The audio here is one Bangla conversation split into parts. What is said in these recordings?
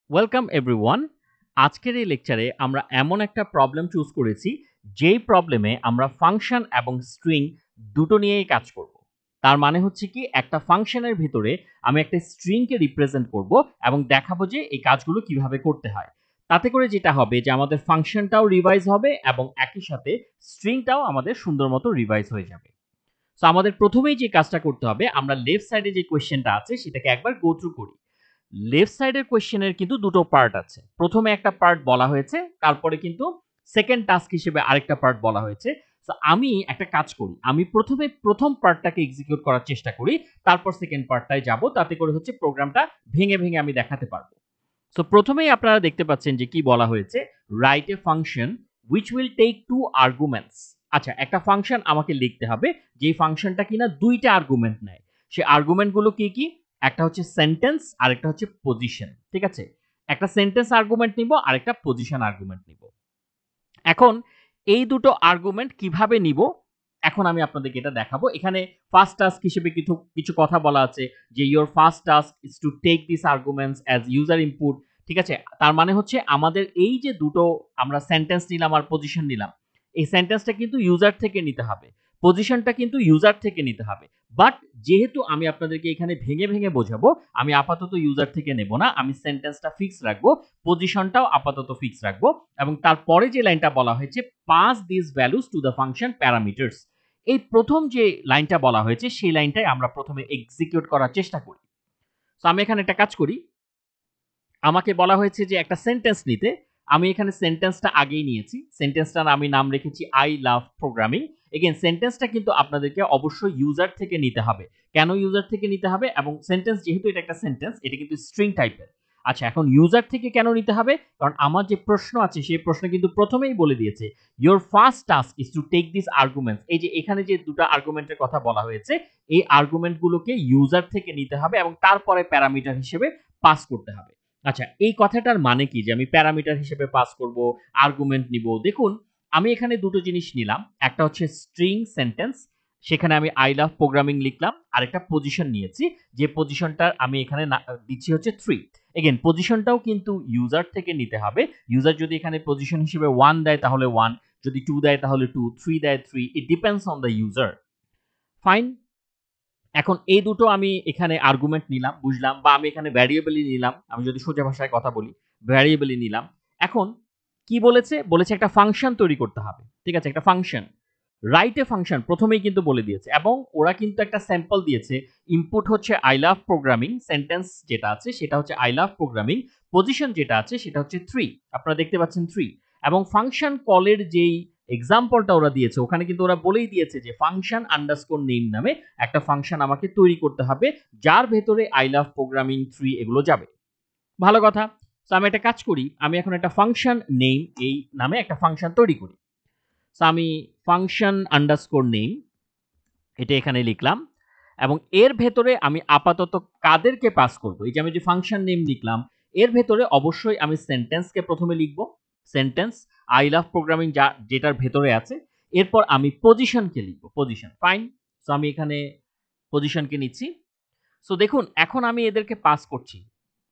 Welcome everyone. আজকের এই লেকচারে আমরা এমন একটা প্রবলেম চুজ করেছি যেই প্রবলেমে আমরা ফাংশন এবং স্ট্রিং দুটো নিয়েই কাজ করব। তার মানে হচ্ছে কি একটা ফাংশনের ভিতরে আমি একটা স্ট্রিংকে রিপ্রেজেন্ট করব এবং দেখাবো যে এই কাজগুলো কিভাবে করতে হয়। তাতে করে যেটা হবে যে আমাদের ফাংশনটাও রিভাইজ হবে এবং একই সাথে স্ট্রিংটাও আমাদের সুন্দর মতো রিভাইজ হয়ে যাবে। সো আমাদের প্রথমেই যে কাজটা করতে হবে, আমরা লেফট সাইডে যে কোয়েশ্চেনটা আছে সেটাকে একবার গো থ্রু করি। লেফট সাইডের কোয়েশ্চেনের কিন্তু দুটো পার্ট আছে। প্রথমে একটা পার্ট বলা হয়েছে, তারপরে কিন্তু সেকেন্ড টাস্ক হিসেবে আরেকটা পার্ট বলা হয়েছে। সো আমি একটা কাজ করি, আমি প্রথমে প্রথম পার্টটাকে এক্সিকিউট করার চেষ্টা করি, তারপর সেকেন্ড পার্টটায় যাব, তাতে করে হচ্ছে প্রোগ্রামটা ভেঙে ভেঙে আমি দেখাতে পারবো। সো প্রথমেই আপনারা দেখতে পাচ্ছেন যে কি বলা হয়েছে, write a function which will take two arguments। আচ্ছা, একটা ফাংশন আমাকে লিখতে হবে যেই ফাংশনটা কিনা দুইটা আর্গুমেন্ট নেয়। সে আর্গুমেন্টগুলো কি কি? একটা হচ্ছে সেন্টেন্স আর একটা হচ্ছে পজিশন। ঠিক আছে, একটা সেন্টেন্স আর্গুমেন্ট নিব আর একটা পজিশন আর্গুমেন্ট নিব। এখন এই দুটো আর্গুমেন্ট কিভাবে নিব, এখন আমি আপনাদেরকে এটা দেখাবো। এখানে ফার্স্ট টাস্ক হিসেবে কিছু কিছু কথা বলা আছে যে your first task is to take this arguments as user input. ঠিক আছে, তার মানে হচ্ছে আমাদের এই যে দুটো আমরা সেন্টেন্স নিলাম আর পজিশন নিলাম, এই সেন্টেন্সটা কিন্তু ইউজার থেকে নিতে হবে, পজিশনটা কিন্তু ইউজার থেকে নিতে হবে। বাট যেহেতু আমি আপনাদেরকে এখানে ভেঙে ভেঙে বোঝাবো, আমি আপাতত ইউজার থেকে নেব না, আমি সেন্টেন্সটা ফিক্স রাখবো, পজিশনটাও আপাতত ফিক্স রাখবো। এবং তারপরে যে লাইনটা বলা হয়েছে, pass this values to the function parameters, এই প্রথম যে লাইনটা বলা হয়েছে সেই লাইনটাই আমরা প্রথমে এক্সিকিউট করার চেষ্টা করি। তো আমি এখানে একটা কাজ করি, আমাকে বলা হয়েছে যে একটা সেন্টেন্স নিতে, আমি এখানে সেন্টেন্সটা আগেই নিয়েছি, সেন্টেন্সটার আমি নাম রেখেছি আই লাভ প্রোগ্রামিং। এগেন সেন্টেন্সটা কিন্তু আপনাদেরকে অবশ্যই ইউজার থেকে নিতে হবে। কেন ইউজার থেকে নিতে হবে? এবং সেন্টেন্স যেহেতু এটা একটা সেন্টেন্স, এটা কিন্তু স্ট্রিং টাইপের। আচ্ছা, এখন ইউজার থেকে কেন নিতে হবে? কারণ আমার যে প্রশ্ন আছে সেই প্রশ্ন কিন্তু প্রথমেই বলে দিয়েছে your first task is to take this arguments. এই যে এখানে যে দুটো আর্গুমেন্টের কথা বলা হয়েছে, এই আর্গুমেন্টগুলোকে ইউজার থেকে নিতে হবে এবং তারপরে প্যারামিটার হিসেবে পাস করতে হবে। আচ্ছা, এই কথাটার মানে কি যে আমি প্যারামিটার হিসেবে পাস করব, আর্গুমেন্ট নিব? দেখুন, আমি এখানে দুটো জিনিস নিলাম, একটা হচ্ছে স্ট্রিং সেন্টেন্স, সেখানে আমি আই লাভ প্রোগ্রামিং লিখলাম, আর একটা পজিশন নিয়েছি, যে পজিশনটার আমি এখানে দিচ্ছি হচ্ছে 3। এগেন পজিশনটাও কিন্তু ইউজার থেকে নিতে হবে। ইউজার যদি এখানে পজিশন হিসেবে 1 দেয় তাহলে 1, যদি 2 দেয় তাহলে 2, 3 দেয় 3, it depends on the user. Fine. এখন এই দুটো আমি এখানে আর্গুমেন্ট নিলাম, বুঝলাম, বা আমি এখানে ভ্যারিয়েবলই নিলাম, আমি যদি সোজা ভাষায় কথা বলি ভ্যারিয়েবলই নিলাম। এখন কি বলেছে? বলেছে একটা ফাংশন তৈরি করতে হবে। ঠিক আছে, একটা ফাংশন, রাইট এ ফাংশন প্রথমেই কিন্তু বলে দিয়েছে, এবং ওরা কিন্তু একটা স্যাম্পল দিয়েছে। ইনপুট হচ্ছে আই লাভ প্রোগ্রামিং, সেন্টেন্স যেটা আছে সেটা হচ্ছে আই লাভ প্রোগ্রামিং, পজিশন যেটা আছে সেটা হচ্ছে 3, আপনারা দেখতে পাচ্ছেন 3। এবং ফাংশন কলের যেই এক্সাম্পলটা ওরা দিয়েছে, ওখানে কিন্তু ওরা বলেই দিয়েছে যে ফাংশন আন্ডারস্কোর নেম নামে একটা ফাংশন আমাকে তৈরি করতে হবে, যার ভেতরে আই লাভ প্রোগ্রামিং 3 এগুলো যাবে। ভালো কথা। তো আমি একটা কাজ করি, আমি এখন একটা ফাংশন নেম এই নামে একটা ফাংশন তৈরি করি। তো আমি ফাংশন আন্ডারস্কোর নেম এটা এখানে লিখলাম, এবং এর ভেতরে আমি আপাতত কাদেরকে পাস করব? এই যে আমি যে ফাংশন নেম লিখলাম, এর ভেতরে অবশ্যই আমি সেন্টেন্সকে প্রথমে লিখব, সেন্টেন্স আই লাভ প্রোগ্রামিং যা যেটার ভেতরে আছে। এরপর আমি পজিশনকে লিখব, পজিশন। ফাইন। সো আমি এখানে পজিশনকে নিচ্ছি। সো দেখুন, এখন আমি এদেরকে পাস করছি,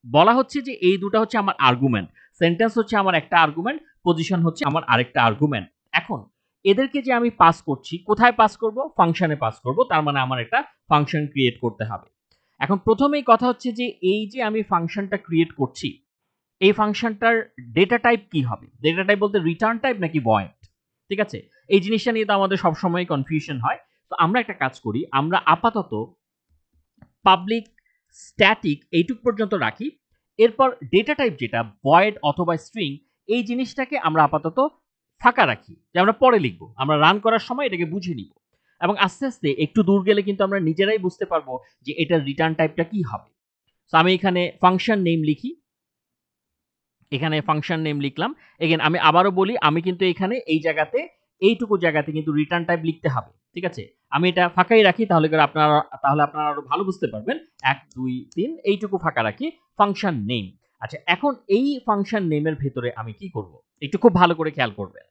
বলা হচ্ছে যে এই দুটো হচ্ছে আমার আর্গুমেন্ট, সেন্টেন্স হচ্ছে আমার একটা আর্গুমেন্ট, পজিশন হচ্ছে আমার আরেকটা আর্গুমেন্ট। এখন এদেরকে যে আমি পাস করছি, কোথায় পাস করব? ফাংশনে পাস করব, তার মানে আমার একটা ফাংশন ক্রিয়েট করতে হবে। এখন প্রথমেই কথা হচ্ছে যে এই যে আমি ফাংশনটা ক্রিয়েট করছি, এই ফাংশনটার ডেটা টাইপ কি হবে? ডেটা টাইপ বলতে রিটার্ন টাইপ নাকি ভয়েড? ঠিক আছে, এই জিনিসটা নিয়ে তো আমাদের সবসময় কনফিউশন হয়। তো আমরা একটা কাজ করি, আমরা আপাতত পাবলিক স্ট্যাটিক এইটুক পর্যন্ত রাখি। এরপর ডেটা টাইপ যেটা ভয়েড অথবা স্ট্রিং, এই জিনিসটাকে আমরা আপাতত ফাঁকা রাখি, যে আমরা পরে লিখব, আমরা রান করার সময় এটাকে বুঝে নিব। এবং আস্তে আস্তে একটু দূর গেলে কিন্তু আমরা নিজেরাই বুঝতে পারবো যে এটার রিটার্ন টাইপটা কি হবে। তো আমি এখানে ফাংশন নেম লিখি, এখানে ফাংশন নেম লিখলাম। এগেন আমি আবারও বলি, আমি কিন্তু এখানে এই জায়গাতে এইটুকু জায়গাতে কিন্তু রিটার্ন টাইপ লিখতে হবে। ঠিক আছে, আমি এটা ফাঁকাই রাখি, তাহলে আপনারা আরো ভালো বুঝতে পারবেন। 1 2 3 এইটুকু ফাঁকা রাখি, ফাংশন নেম। আচ্ছা, এখন এই ফাংশন নেমের ভিতরে আমি কি করব? একটু খুব ভালো করে খেয়াল করবেন।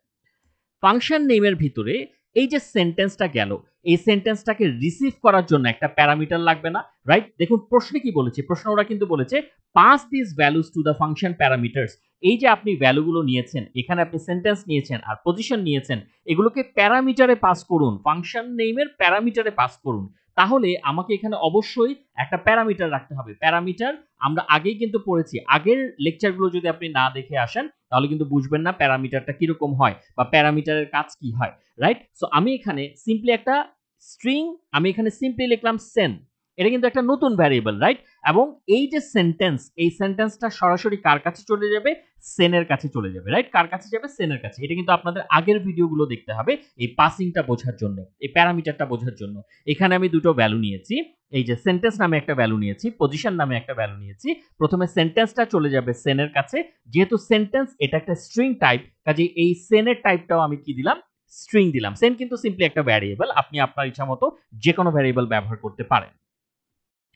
ফাংশন নেমের ভিতরে এই যে সেন্টেন্সটা গেল, এই সেন্টেন্সটাকে রিসিভ করার জন্য একটা প্যারামিটার লাগবে না, রাইট? দেখুন প্রশ্নে কি বলেছে, প্রশ্ন ওরা কিন্তু বলেছে pass this values to the function parameters. এই যে আপনি ভ্যালুগুলো নিয়েছেন, এখানে আপনি সেন্টেন্স নিয়েছেন আর পজিশন নিয়েছেন, এগুলোকে প্যারামিটারে পাস করুন, ফাংশন নেমের প্যারামিটারে পাস করুন। তাহলে আমাকে এখানে অবশ্যই একটা প্যারামিটার রাখতে হবে। প্যারামিটার আমরা আগেই কিন্তু পড়েছি, আগের লেকচারগুলো যদি আপনি না দেখে আসেন তাহলে কিন্তু বুঝবেন না প্যারামিটারটা কিরকম হয় বা প্যারামিটারের কাজ কি হয়, রাইট? সো আমি এখানে সিম্পলি একটা স্ট্রিং, আমি এখানে সিম্পলি লিখলাম সেন, এটা কিন্তু একটা নতুন ভ্যারিয়েবল, রাইট? এবং এই যে সেন্টেন্স, এই সেন্টেন্সটা সরাসরি কার কাছে চলে যাবে? সেনের কাছে চলে যাবে, রাইট? কার কাছে যাবে? সেনের কাছে। এটা কিন্তু আপনাদের আগের ভিডিওগুলো দেখতে হবে এই পাসিংটা বোঝার জন্য, এই প্যারামিটারটা বোঝার জন্য। এখানে আমি দুটো ভ্যালু নিয়েছি, এই যে সেন্টেন্স নামে একটা ভ্যালু নিয়েছি, পজিশন নামে একটা ভ্যালু নিয়েছি। প্রথমে সেন্টেন্সটা চলে যাবে সেনের কাছে, যেহেতু সেন্টেন্স এটা একটা স্ট্রিং টাইপ, কাজে এই সেনের টাইপটাও আমি কি দিলাম? স্ট্রিং দিলাম। সেন কিন্তু সিম্পলি একটা ভ্যারিয়েবল, আপনি আপনার ইচ্ছা মতো যে কোনো ভ্যারিয়েবল ব্যবহার করতে পারেন।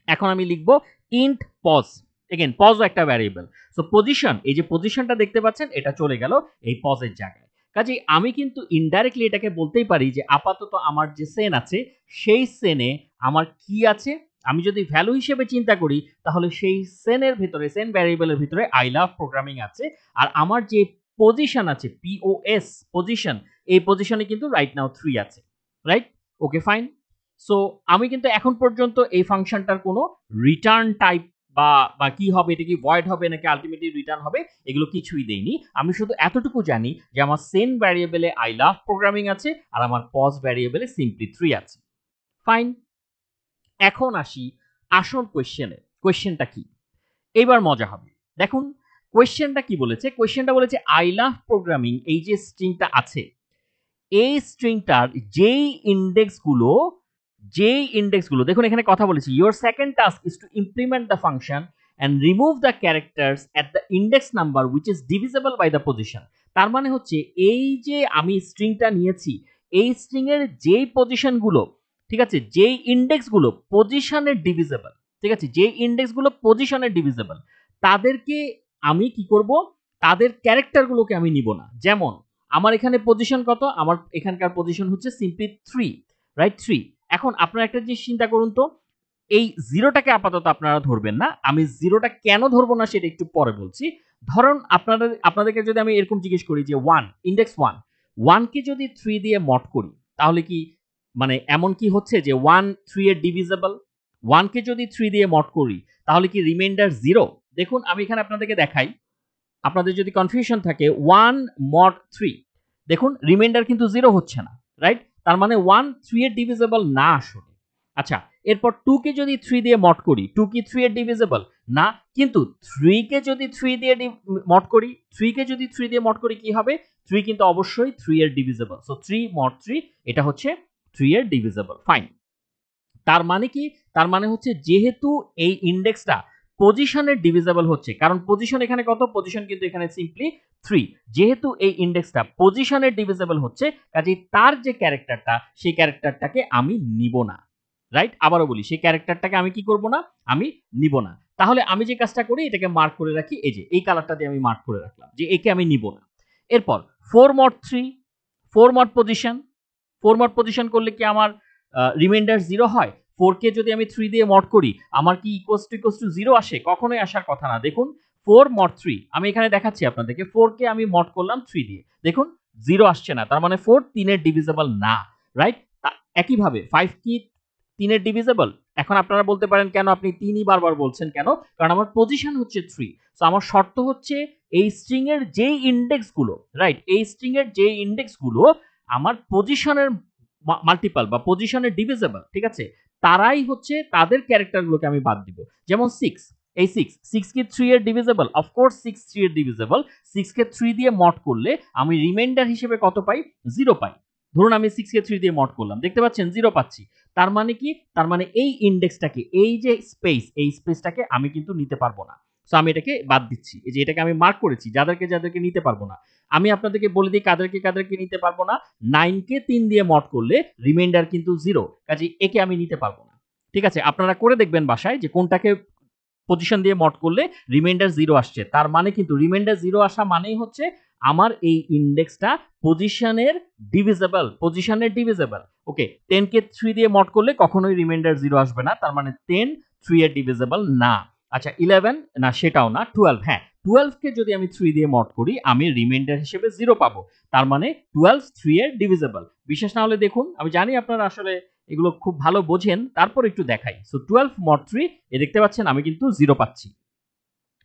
এখন আমি লিখবো ইন্ট পজ, এগেন পজও একটা ভ্যারিয়েবল। সো পজিশন, এই যে পজিশনটা দেখতে পাচ্ছেন এটা চলে গেল এই পজের জায়গায়। কাজেই আমি কিন্তু ইনডাইরেক্টলি এটাকে বলতেই পারি যে আপাতত আমার যে সেন আছে সেই সেনে আমার কি আছে, আমি যদি ভ্যালু হিসেবে চিন্তা করি তাহলে সেই সেনের ভিতরে, সেন ভ্যারিয়েবলের ভিতরে আই লাভ প্রোগ্রামিং আছে। আর আমার যে পজিশন আছে, পিওএস পজিশন, এই পজিশনে কিন্তু রাইট নাও 3 আছে, রাইট? Okay fine. সো আমি কিন্তু এখন পর্যন্ত এই ফাংশনটার কোনো রিটার্ন টাইপ বা কি হবে, এটা কি ভয়েড হবে নাকি আলটিমেটলি রিটার্ন হবে, এগুলো কিছুই দেইনি। আমি শুধু এতটুকু জানি যে আমার সেন ভ্যারিয়েবলে আই লাভ প্রোগ্রামিং আছে আর আমার পজ ভ্যারিয়েবলে সিম্পলি 3 আছে। ফাইন। এখন আসি আসল কোয়েশ্চেনে। কোয়েশ্চেনটা কি? এবার মজা হবে। দেখুন কোয়েশ্চেনটা কি বলেছে, কোয়েশ্চেনটা বলেছে আই লাভ প্রোগ্রামিং, এই যে স্ট্রিংটা আছে, এই স্ট্রিংটার যেই ইন্ডেক্সগুলো দেখুন এখানে কথা বলেছি, your second task is to implement the function and remove the characters at the index number which is divisible by the position. তার মানে হচ্ছে এই যে আমি স্ট্রিংটা নিয়েছি, এই স্ট্রিং এর যেই পজিশনগুলো, ঠিক আছে, যেই ইন্ডেক্সগুলো পজিশনের ডিভিজিবল, ঠিক আছে, যেই ইন্ডেক্সগুলো পজিশনের ডিভিজিবল, তাদেরকে আমি কি করব? তাদের ক্যারেক্টারগুলোকে আমি নিব না। যেমন আমার এখানে পজিশন কত? আমার এখানকার পজিশন হচ্ছে সিম্পলি 3, রাইট? 3। এখন আপনারা একটা জিনিস চিন্তা করুন তো, এই জিরোটাকে আপাতত আপনারা ধরবেন না। আমি জিরোটা কেন ধরবো না সেটা একটু পরে বলছি। ধরুন আপনাদেরকে যদি আমি এরকম জিজ্ঞেস করি যে 1, ইন্ডেক্স 1 কে যদি 3 দিয়ে মড করি তাহলে কি মানে এমন কি হচ্ছে যে 1 3 এর ডিভিজিবল? 1 কে যদি 3 দিয়ে মড করি তাহলে কি রিমাইন্ডার 0? দেখুন আমি এখানে আপনাদেরকে দেখাই, আপনাদের যদি কনফিউশন থাকে 1 mod 3, দেখুন রিমাইন্ডার কিন্তু 0 হচ্ছে না, রাইট? তার মানে 1 3 এর ডিভিজিবল না আসলে। আচ্ছা, এরপর 2 কে যদি 3 দিয়ে মড করি, 2 কি 3 এর ডিভিজিবল না, কিন্তু 3 কে যদি 3 দিয়ে মড করি, 3 কে যদি 3 দিয়ে মড করি কি হবে? 3 কিন্তু অবশ্যই 3 এর ডিভিজিবল। সো 3 mod 3 এটা হচ্ছে 3 এর ডিভিজিবল। ফাইন। তার মানে কি? তার মানে হচ্ছে যেহেতু এই ইন্ডেক্সটা পজিশনের ডিভিজিবল হচ্ছে, কারণ পজিশন এখানে কত? পজিশন কিন্তু এখানে সিম্পলি 3। যেহেতু এই ইন্ডেক্সটা পজিশনের ডিভিজিবল হচ্ছে, কাজেই তার যে ক্যারেক্টারটা, সেই ক্যারেক্টারটাকে আমি নিব না, রাইট? আবারও বলি, সেই ক্যারেক্টারটাকে আমি কি করব না? আমি নিব না। তাহলে আমি যে কাজটা করি, এটাকে মার্ক করে রাখি, এই যে এই কালারটা দিয়ে আমি মার্ক করে রাখলাম যে একে আমি নিব না। এরপর 4 mod 3, 4 mod position, 4 mod position করলে কি আমার রিমাইন্ডার 0 হয়? 4 কে যদি আমি 3 দিয়ে মড করি আমার কি ইকুয়ালস টু 0 আসে? কখনোই আসার কথা না। দেখুন 4 mod 3, আমি এখানে দেখাচ্ছি আপনাদেরকে, 4 কে আমি মড করলাম 3 দিয়ে, দেখুন 0 আসছে না। তার মানে 4 3 এর ডিভিজিবল না, রাইট? একইভাবে 5 কি 3 এর ডিভিজিবল? এখন আপনারা বলতে পারেন কেন আপনি 3ই বারবার বলছেন কেন? কারণ আমার পজিশন হচ্ছে 3। সো আমার শর্ত হচ্ছে এই স্ট্রিং এর যেই ইন্ডেক্সগুলো, রাইট, এই স্ট্রিং এর যেই ইন্ডেক্সগুলো আমার পজিশনের মাল্টিপল বা পজিশনের ডিভিজিবল, ঠিক আছে, তারাই হচ্ছে, তাদের ক্যারেক্টারগুলোকে আমি বাদ দিব। যেমন 6, এই 6 কি 3 এর ডিভিজিবল? অফকোর্স 6 3 এর ডিভিজিবল। 6 কে 3 দিয়ে মড করলে আমি রিমাইন্ডার হিসেবে কত পাই? 0 পাই। ধরুন আমি 6 কে 3 দিয়ে মড করলাম, দেখতে পাচ্ছেন 0 পাচ্ছি। তার মানে কি? তার মানে এই ইন্ডেক্সটাকে, এই যে স্পেস, এই স্পেসটাকে আমি কিন্তু নিতে পারবো না। সো আমি এটাকে বাদ দিচ্ছি। এই যে এটাকে আমি মার্ক করেছি, যাদেরকে নিতে পারবো না। আমি আপনাদেরকে বলে দিই কাদেরকে নিতে পারবো না। 9 কে 3 দিয়ে মড করলে রিমাইন্ডার কিন্তু 0, কাজেই একে আমি নিতে পারবো না। ঠিক আছে, আপনারা করে দেখবেন বাসায় যে কোনটাকে পজিশন দিয়ে মড করলে রিমাইন্ডার 0 আসছে, তার মানে কিন্তু রিমাইন্ডার 0 আসা মানেই হচ্ছে আমার এই ইন্ডেক্সটা পজিশনের ডিভিজেবল। ওকে, 10 কে 3 দিয়ে মড করলে কখনোই রিমাইন্ডার 0 আসবে না, তার মানে 10 3 এর ডিভিজেবল না। আচ্ছা 11 না, সেটাও না। 12, হ্যাঁ 12 কে যদি আমি 3 দিয়ে মড করি আমি রিমাইন্ডার হিসেবে 0 পাবো, তার মানে 12 3 এর ডিভিজেবল। বিশ্বাস না হলে দেখুন, আমি জানি আপনারা আসলে এগুলো খুব ভালো বোঝেন, তারপর একটু দেখাই। সো 12 mod 3, এ দেখতে পাচ্ছেন আমি কিন্তু 0 পাচ্ছি।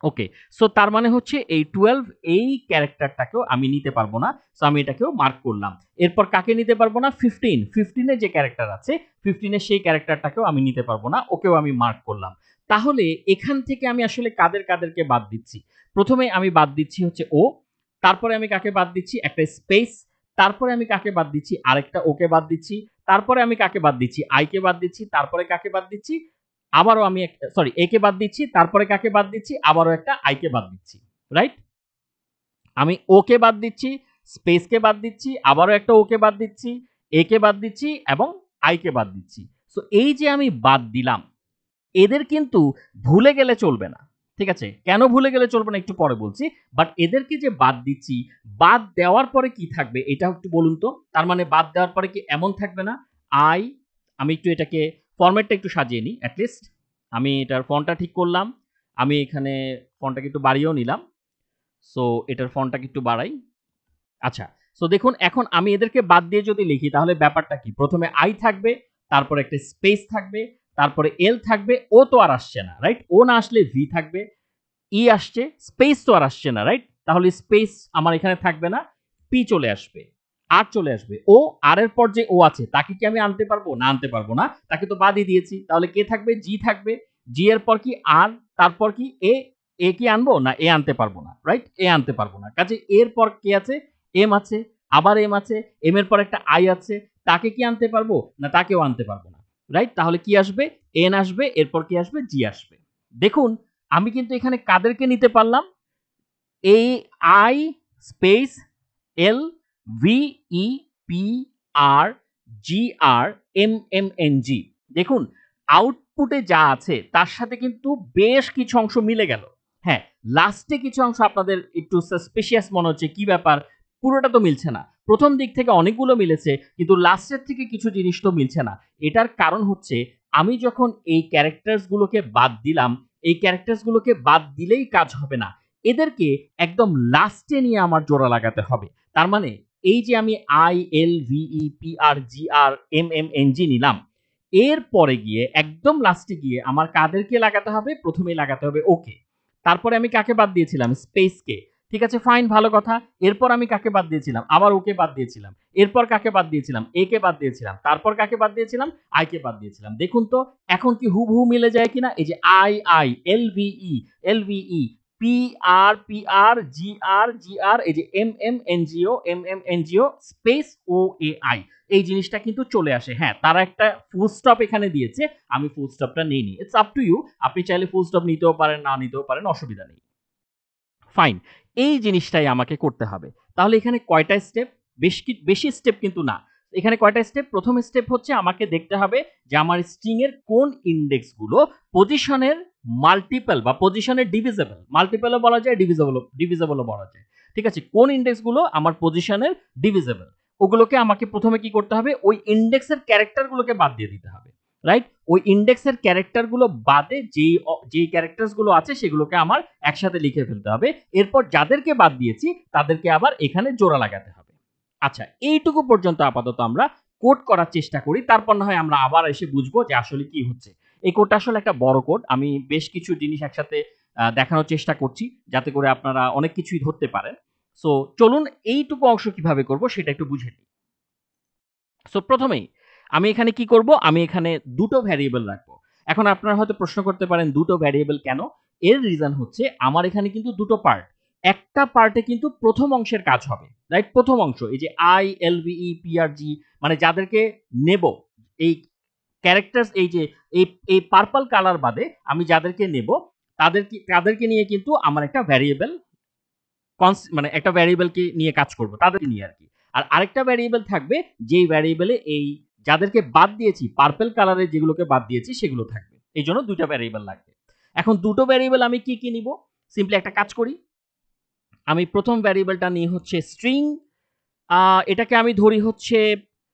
ওকে, সো তার মানে হচ্ছে এই 12 এই ক্যারেক্টারটাকেও আমি নিতে পারবো না, সো আমি এটাকেও মার্ক করলাম। এরপর কাকে নিতে পারবো না? 15 এর যে ক্যারেক্টার আছে 15 এর সেই ক্যারেক্টারটাকেও আমি নিতে পারবো না, ওকেও আমি মার্ক করলাম। তাহলে এখান থেকে আমি আসলে কাদেরকে বাদ দিচ্ছি? প্রথমে আমি বাদ দিচ্ছি হচ্ছে ও, তারপরে আমি কাকে বাদ দিচ্ছি? একটা স্পেস, তারপরে আমি কাকে বাদ দিচ্ছি? আরেকটা ওকে বাদ দিচ্ছি, তারপরে আমি কাকে বাদ দিচ্ছি? আই কে বাদ দিচ্ছি, তারপরে কাকে বাদ দিচ্ছি? আবারও আমি সরি এ কে বাদ দিচ্ছি, তারপরে কাকে বাদ দিচ্ছি? আবারও একটা আই কে বাদ দিচ্ছি, রাইট? আমি ও কে বাদ দিচ্ছি, স্পেস কে বাদ দিচ্ছি, আবারও একটা ও কে বাদ দিচ্ছি, এ কে বাদ দিচ্ছি এবং আই কে বাদ দিচ্ছি। সো এই যে আমি বাদ দিলাম, এদের কিন্তু ভুলে গেলে চলবে না, ঠিক আছে? কেন ভুলে গেলে চলবে না একটু পরে বলছি, বাট এদেরকে যে বাদ দিচ্ছি, বাদ দেওয়ার পরে কি থাকবে এটা একটু বলুন তো। তার মানে বাদ দেওয়ার পরে কি এমন থাকবে না আই, আমি একটু এটাকে ফরম্যাটটা একটু সাজিয়ে নিই অ্যাটলিস্ট। আমি এটার ফন্টটা ঠিক করলাম, আমি এখানে ফন্টটাকে একটু বাড়িয়েও নিলাম। সো এটার ফন্টটাকে একটু বাড়াই। আচ্ছা, সো দেখুন এখন আমি এদেরকে বাদ দিয়ে যদি লিখি তাহলে ব্যাপারটা কি? প্রথমে আই থাকবে, তারপরে একটা স্পেস থাকবে, তারপরে এল থাকবে, ও তো আর আসছে না, রাইট? ও না আসলে ভি থাকবে, ই আসছে, স্পেস তো আর আসছে না, রাইট? তাহলে স্পেস আমার এখানে থাকবে না, পি চলে আসবে, আর চলে আসবে ও। আর এর পর যে ও আছে তাকে কি আমি আনতে পারবো? না, আনতে পারবো না, তাকে তো বাদই দিয়েছি। তাহলে কে থাকবে? জি থাকবে। জি এর পর কি? আর, তারপর কি? এ। এ কি আনবো? না, এ আনতে পারবো না, রাইট? এ আনতে পারবো না, কাজে এর পর কে আছে? এম আছে, আবার এম আছে, এম এর পর একটা আই আছে, তাকে কি আনতে পারবো? না, তাকেও আনতে পারবো না, রাইট? তাহলে কি আসবে? এন আসবে, এরপর কি আসবে? জি আসবে। দেখুন আমি কিন্তু এখানে কাদেরকে নিতে পারলাম? এই I space L V E P R G R M M N G. দেখুন আউটপুটে যা আছে তার সাথে কিন্তু বেশ কিছু অংশ মিলে গেল। হ্যাঁ, লাস্টে কিছু অংশ আপনাদের একটু সাসপিশিয়াস মনে হচ্ছে, কি ব্যাপার? পুরোটা তো মিলছে না। প্রথম দিক থেকে অনেকগুলো মিলেছে, কিন্তু লাস্টের থেকে কিছু জিনিস তো মিলছে না। এটার কারণ হচ্ছে আমি যখন এই ক্যারেক্টারস গুলোকে বাদ দিলাম, এই ক্যারেক্টারস গুলোকে বাদ দিলেই কাজ হবে না, এদেরকে একদম লাস্টে নিয়ে আমার জোড়া লাগাতে হবে। তার মানে এই যে আমি I L V E P R G R M M N G নিলাম, এর পরে গিয়ে একদম লাস্টে গিয়ে আমার কাদেরকে লাগাতে হবে? প্রথমেই লাগাতে হবে ওকে। তারপরে আমি কাকে বাদ দিয়েছিলাম? স্পেসকে। ঠিক আছে, ফাইন, ভালো কথা। এরপর আমি কাকে বাদ দিয়েছিলাম? আবার ওকে বাদ দিয়েছিলাম। এরপর কাকে বাদ দিয়েছিলাম? এ কে বাদ দিয়েছিলাম। তারপর কাকে বাদ দিয়েছিলাম? আই কে বাদ দিয়েছিলাম। দেখুন তো এখন কি হুবহু মিলে যায় কিনা? এই যে I L V E P R G R, এই যে M M N G O space O A I, এই জিনিসটা কিন্তু চলে আসে। হ্যাঁ, তারা একটা ফুল স্টপ এখানে দিয়েছে, আমি ফুল স্টপটা নেইনি। ইটস আপ টু ইউ, আপনি চাইলে ফুল স্টপ নিতেও পারেন, না নিতেও পারেন, অসুবিধা নেই। ফাইন, এই জিনিসটাই আমাকে করতে হবে। তাহলে এখানে কয়টা স্টেপ? বেশি স্টেপ কিন্তু না। এখানে কয়টা স্টেপ? প্রথম স্টেপ হচ্ছে আমাকে দেখতে হবে যে আমার স্ট্রিং এর কোন ইন্ডেক্স গুলো পজিশনের মাল্টিপল বা পজিশনের ডিভিজেবল, মাল্টিপলও বলা যায়, ডিভিজেবলও বলা যায়, ঠিক আছে? কোন ইন্ডেক্স গুলো আমার পজিশনের ডিভিজেবল, ওগুলোকে আমাকে প্রথমে কি করতে হবে? ওই ইন্ডেক্সের ক্যারেক্টার গুলোকে বাদ দিয়ে দিতে হবে, রাইট? ওই ইন্ডেক্সের ক্যারেক্টার গুলো বাদে যেই ক্যারেক্টার্স গুলো আছে সেগুলোকে আমার একসাথে লিখে ফেলতে হবে। এরপর যাদেরকে বাদ দিয়েছি তাদেরকে আবার এখানে জোড়া লাগাতে হবে। আচ্ছা, এইটুকু পর্যন্ত আপাতত আমরা কোড করার চেষ্টা করি, তারপর না হয় আমরা আবার এসে বুঝবো যে আসলে কি হচ্ছে। এই কোডটা আসলে একটা বড় কোড, আমি বেশ কিছু জিনিস একসাথে দেখানোর চেষ্টা করছি যাতে করে আপনারা অনেক কিছুই ধরতে পারেন। সো চলুন এইটুকু অংশ কিভাবে করব সেটা একটু বুঝে নিই। সো প্রথমেই আমি এখানে কি করব? আমি এখানে দুটো ভ্যারিয়েবল রাখবো। এখন আপনারা হয়তো প্রশ্ন করতে পারেন দুটো ভ্যারিয়েবল কেন? এর রিজন হচ্ছে আমার এখানে কিন্তু দুটো পার্ট। একটা পার্টে কিন্তু প্রথম অংশের কাজ হবে, রাইট? প্রথম অংশ এই যে I L V E P R G, মানে যাদেরকে নেব, এই ক্যারেক্টার্স, এই যে এই পার্পল কালার বাদে আমি যাদেরকে নেব তাদেরকে নিয়ে কিন্তু আমার একটা ভ্যারিয়েবল, মানে একটা ভ্যারিয়েবলকে নিয়ে কাজ করব, তাদেরকে নিয়ে আর কি। আর আরেকটা ভ্যারিয়েবল থাকবে যেই ভ্যারিয়েবলে এই যাদেরকে বাদ দিয়েছি, পার্পল কালারের যেগুলোকে বাদ দিয়েছি সেগুলো থাকবে। এই জন্য দুইটা ভ্যারিয়েবল লাগবে। এখন দুটো ভ্যারিয়েবল আমি কি কি নিব, সিম্পলি একটা কাজ করি, আমি প্রথম ভ্যারিয়েবলটা নিই হচ্ছে স্ট্রিং, এটাকে আমি ধরি হচ্ছে